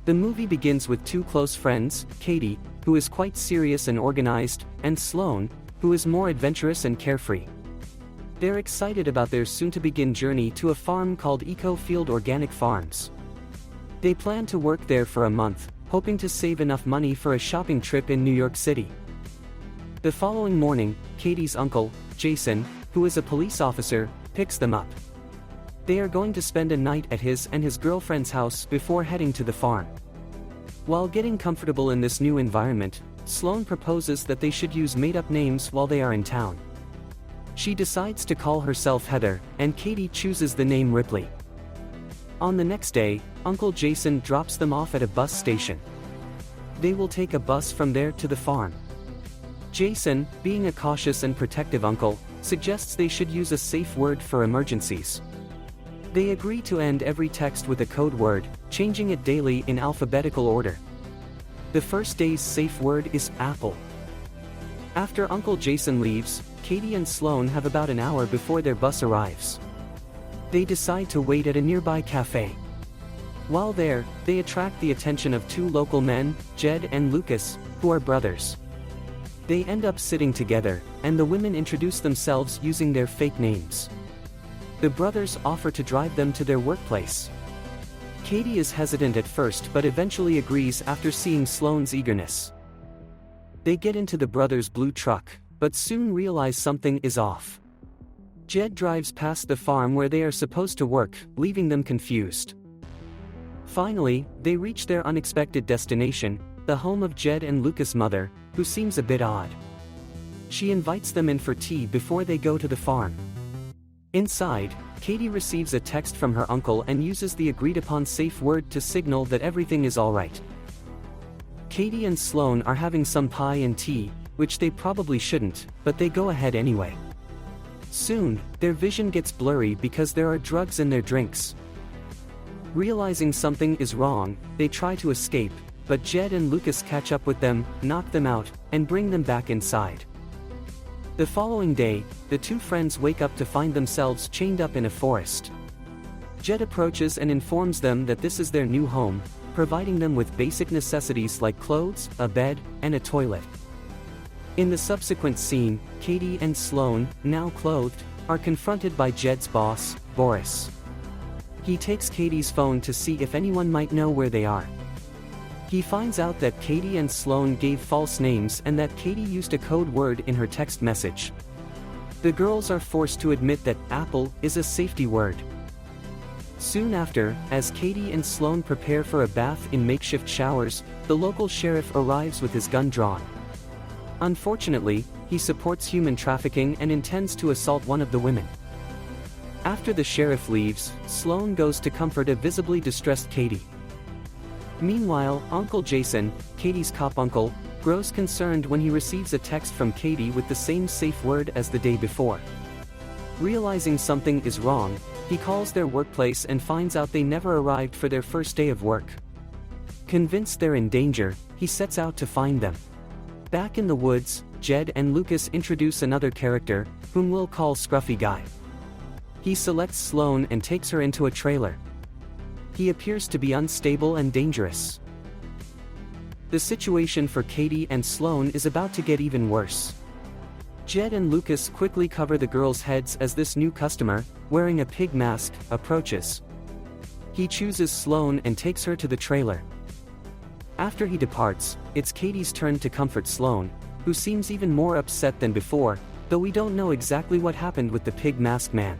The movie begins with two close friends, Katie, who is quite serious and organized, and Sloane, who is more adventurous and carefree. They're excited about their soon-to-begin journey to a farm called Eco-Field Organic Farms. They plan to work there for a month, hoping to save enough money for a shopping trip in New York City. The following morning, Katie's uncle, Jason, who is a police officer, picks them up. They are going to spend a night at his and his girlfriend's house before heading to the farm. While getting comfortable in this new environment, Sloane proposes that they should use made-up names while they are in town. She decides to call herself Heather, and Katie chooses the name Ripley. On the next day, Uncle Jason drops them off at a bus station. They will take a bus from there to the farm. Jason, being a cautious and protective uncle, suggests they should use a safe word for emergencies. They agree to end every text with a code word, changing it daily in alphabetical order. The first day's safe word is apple. After Uncle Jason leaves, Katie and Sloane have about an hour before their bus arrives. They decide to wait at a nearby cafe. While there, they attract the attention of two local men, Jed and Lucas, who are brothers. They end up sitting together, and the women introduce themselves using their fake names. The brothers offer to drive them to their workplace. Katie is hesitant at first but eventually agrees after seeing Sloane's eagerness. They get into the brothers' blue truck, but soon realize something is off. Jed drives past the farm where they are supposed to work, leaving them confused. Finally, they reach their unexpected destination, the home of Jed and Lucas' mother, who seems a bit odd. She invites them in for tea before they go to the farm. Inside, Katie receives a text from her uncle and uses the agreed-upon safe word to signal that everything is alright. Katie and Sloane are having some pie and tea, which they probably shouldn't, but they go ahead anyway. Soon, their vision gets blurry because there are drugs in their drinks. Realizing something is wrong, they try to escape, but Jed and Lucas catch up with them, knock them out, and bring them back inside. The following day, the two friends wake up to find themselves chained up in a forest. Jed approaches and informs them that this is their new home, providing them with basic necessities like clothes, a bed, and a toilet. In the subsequent scene, Katie and Sloane, now clothed, are confronted by Jed's boss, Boris. He takes Katie's phone to see if anyone might know where they are. He finds out that Katie and Sloane gave false names and that Katie used a code word in her text message. The girls are forced to admit that apple is a safety word. Soon after, as Katie and Sloane prepare for a bath in makeshift showers, the local sheriff arrives with his gun drawn. Unfortunately, he supports human trafficking and intends to assault one of the women. After the sheriff leaves, Sloane goes to comfort a visibly distressed Katie. Meanwhile, Uncle Jason, Katie's cop uncle, grows concerned when he receives a text from Katie with the same safe word as the day before. Realizing something is wrong, he calls their workplace and finds out they never arrived for their first day of work. Convinced they're in danger, he sets out to find them. Back in the woods, Jed and Lucas introduce another character, whom we'll call Scruffy Guy. He selects Sloane and takes her into a trailer. He appears to be unstable and dangerous. The situation for Katie and Sloane is about to get even worse. Jed and Lucas quickly cover the girls' heads as this new customer, wearing a pig mask, approaches. He chooses Sloane and takes her to the trailer. After he departs, it's Katie's turn to comfort Sloane, who seems even more upset than before, though we don't know exactly what happened with the pig mask man.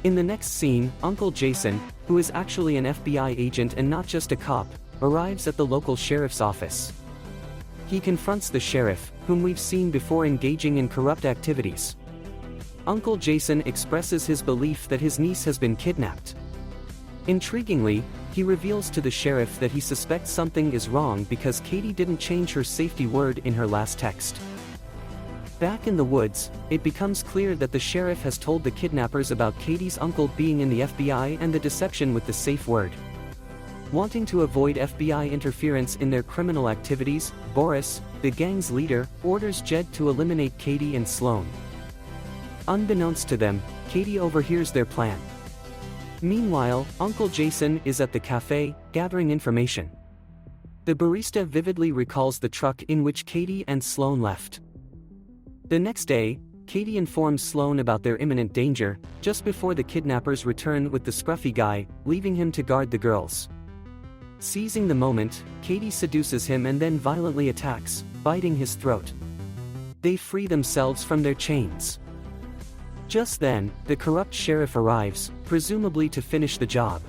In the next scene, Uncle Jason, who is actually an FBI agent and not just a cop, arrives at the local sheriff's office. He confronts the sheriff, whom we've seen before engaging in corrupt activities. Uncle Jason expresses his belief that his niece has been kidnapped. Intriguingly, he reveals to the sheriff that he suspects something is wrong because Katie didn't change her safety word in her last text. Back in the woods, it becomes clear that the sheriff has told the kidnappers about Katie's uncle being in the FBI and the deception with the safe word. Wanting to avoid FBI interference in their criminal activities, Boris, the gang's leader, orders Jed to eliminate Katie and Sloane. Unbeknownst to them, Katie overhears their plan. Meanwhile, Uncle Jason is at the cafe, gathering information. The barista vividly recalls the truck in which Katie and Sloane left. The next day, Katie informs Sloane about their imminent danger, just before the kidnappers return with the scruffy guy, leaving him to guard the girls. Seizing the moment, Katie seduces him and then violently attacks, biting his throat. They free themselves from their chains. Just then, the corrupt sheriff arrives, presumably to finish the job.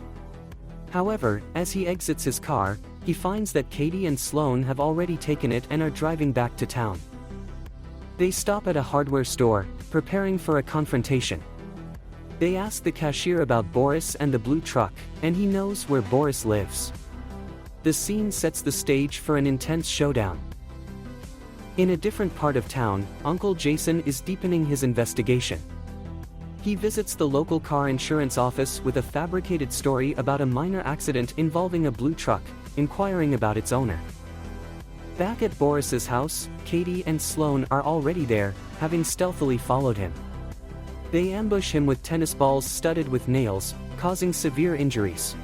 However, as he exits his car, he finds that Katie and Sloane have already taken it and are driving back to town. They stop at a hardware store, preparing for a confrontation. They ask the cashier about Boris and the blue truck, and he knows where Boris lives. The scene sets the stage for an intense showdown. In a different part of town, Uncle Jason is deepening his investigation. He visits the local car insurance office with a fabricated story about a minor accident involving a blue truck, inquiring about its owner. Back at Boris's house, Katie and Sloane are already there, having stealthily followed him. They ambush him with tennis balls studded with nails, causing severe injuries.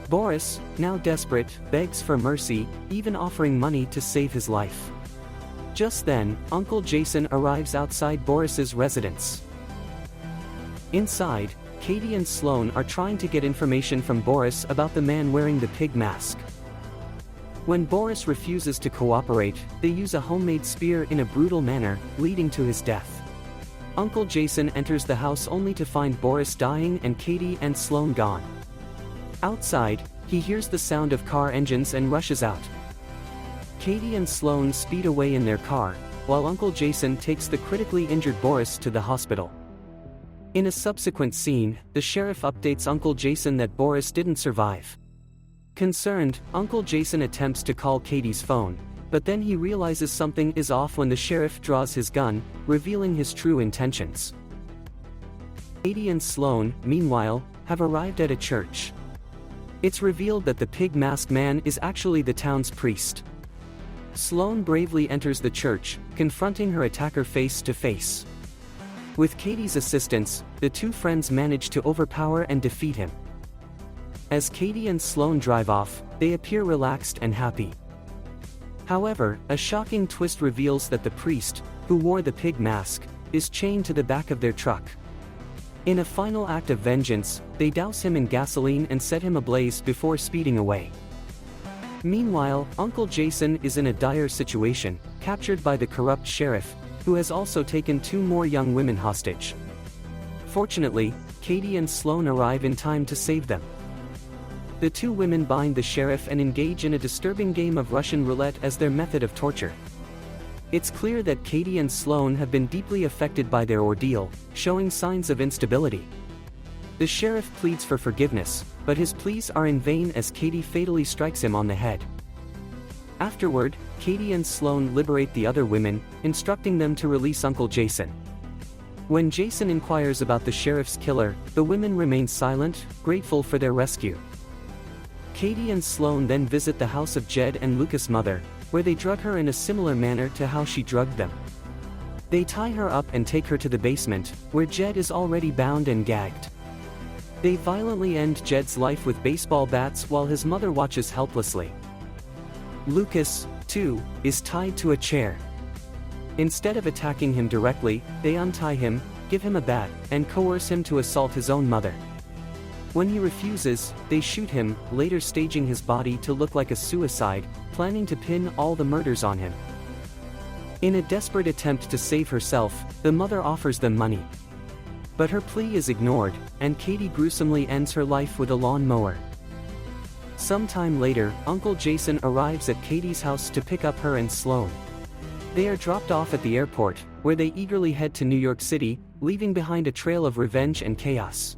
Boris, now desperate, begs for mercy, even offering money to save his life. Just then, Uncle Jason arrives outside Boris's residence. Inside, Katie and Sloane are trying to get information from Boris about the man wearing the pig mask. When Boris refuses to cooperate, they use a homemade spear in a brutal manner, leading to his death. Uncle Jason enters the house only to find Boris dying and Katie and Sloane gone. Outside, he hears the sound of car engines and rushes out. Katie and Sloane speed away in their car, while Uncle Jason takes the critically injured Boris to the hospital. In a subsequent scene, the sheriff updates Uncle Jason that Boris didn't survive. Concerned, Uncle Jason attempts to call Katie's phone, but then he realizes something is off when the sheriff draws his gun, revealing his true intentions. Katie and Sloane, meanwhile, have arrived at a church. It's revealed that the pig-masked man is actually the town's priest. Sloane bravely enters the church, confronting her attacker face to face. With Katie's assistance, the two friends manage to overpower and defeat him. As Katie and Sloane drive off, they appear relaxed and happy. However, a shocking twist reveals that the priest, who wore the pig mask, is chained to the back of their truck. In a final act of vengeance, they douse him in gasoline and set him ablaze before speeding away. Meanwhile, Uncle Jason is in a dire situation, captured by the corrupt sheriff, who has also taken two more young women hostage. Fortunately, Katie and Sloane arrive in time to save them. The two women bind the sheriff and engage in a disturbing game of Russian roulette as their method of torture. It's clear that Katie and Sloane have been deeply affected by their ordeal, showing signs of instability. The sheriff pleads for forgiveness, but his pleas are in vain as Katie fatally strikes him on the head. Afterward, Katie and Sloane liberate the other women, instructing them to release Uncle Jason. When Jason inquires about the sheriff's killer, the women remain silent, grateful for their rescue. Katie and Sloane then visit the house of Jed and Lucas' mother, where they drug her in a similar manner to how she drugged them. They tie her up and take her to the basement, where Jed is already bound and gagged. They violently end Jed's life with baseball bats while his mother watches helplessly. Lucas, too, is tied to a chair. Instead of attacking him directly, they untie him, give him a bat, and coerce him to assault his own mother. When he refuses, they shoot him, later staging his body to look like a suicide, planning to pin all the murders on him. In a desperate attempt to save herself, the mother offers them money. But her plea is ignored, and Katie gruesomely ends her life with a lawn mower. Sometime later, Uncle Jason arrives at Katie's house to pick up her and Sloane. They are dropped off at the airport, where they eagerly head to New York City, leaving behind a trail of revenge and chaos.